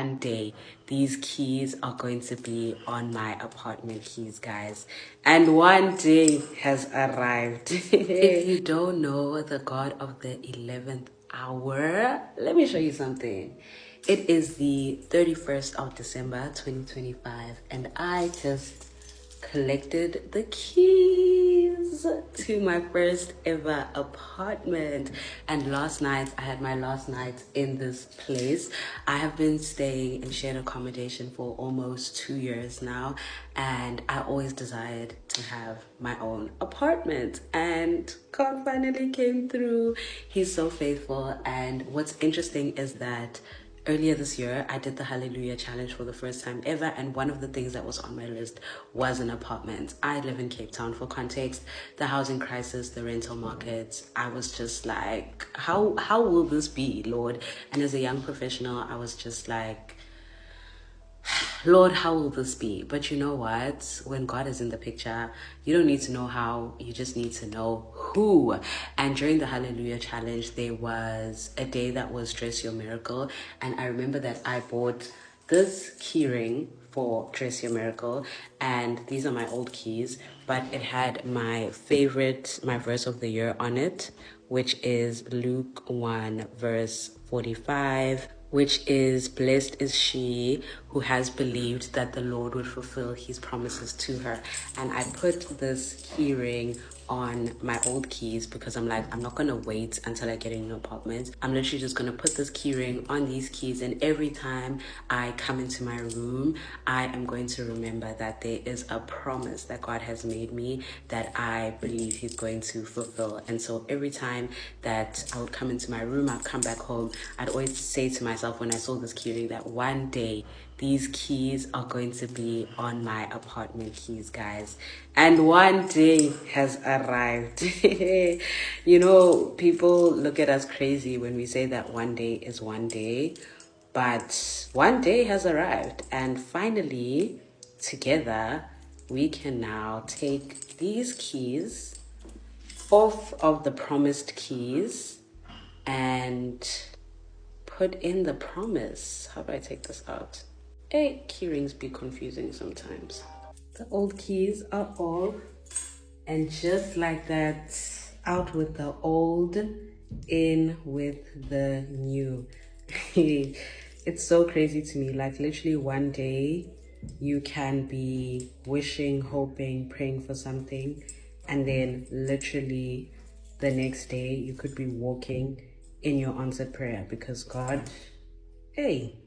One day these keys are going to be on my apartment keys, guys, and one day has arrived. If you don't know the God of the 11th hour, let me show you something. It is the 31st of December 2025, and I just collected the keys to my first ever apartment. And last night, I had my last night in this place. I have been staying in shared accommodation for almost 2 years now, and I always desired to have my own apartment, and God finally came through. He's so faithful. And what's interesting is that earlier this year, I did the Hallelujah Challenge for the first time ever, and one of the things that was on my list was an apartment. I live in Cape Town. For context, the housing crisis, the rental market, I was just like, how will this be, Lord? And as a young professional, I was just like, Lord, how will this be? But you know what? When God is in the picture, you don't need to know how, you just need to know who. And during the Hallelujah Challenge, there was a day that was Dress Your Miracle. And I remember that I bought this keyring for Dress Your Miracle. And these are my old keys, but it had my verse of the year on it, which is Luke 1 verse 45, which is, blessed is she who has believed that the Lord would fulfill his promises to her. And I put this keyring on my old keys because I'm like, I'm not gonna wait until I get in an apartment. I'm literally just gonna put this keyring on these keys, and every time I come into my room, I am going to remember that there is a promise that God has made me that I believe he's going to fulfill. And so every time that I would come into my room, I'd come back home, I'd always say to myself when I saw this keyring that one day these keys are going to be on my apartment keys, guys. And one day has arrived. You know, people look at us crazy when we say that one day is one day, but one day has arrived. And finally, together, we can now take these keys off of the promised keys and put in the promise. How do I take this out? Hey, keyrings be confusing sometimes. The old keys are off, and just like that, out with the old, in with the new. It's so crazy to me. Like, literally one day you can be wishing, hoping, praying for something, and then literally the next day you could be walking in your answered prayer because God, hey,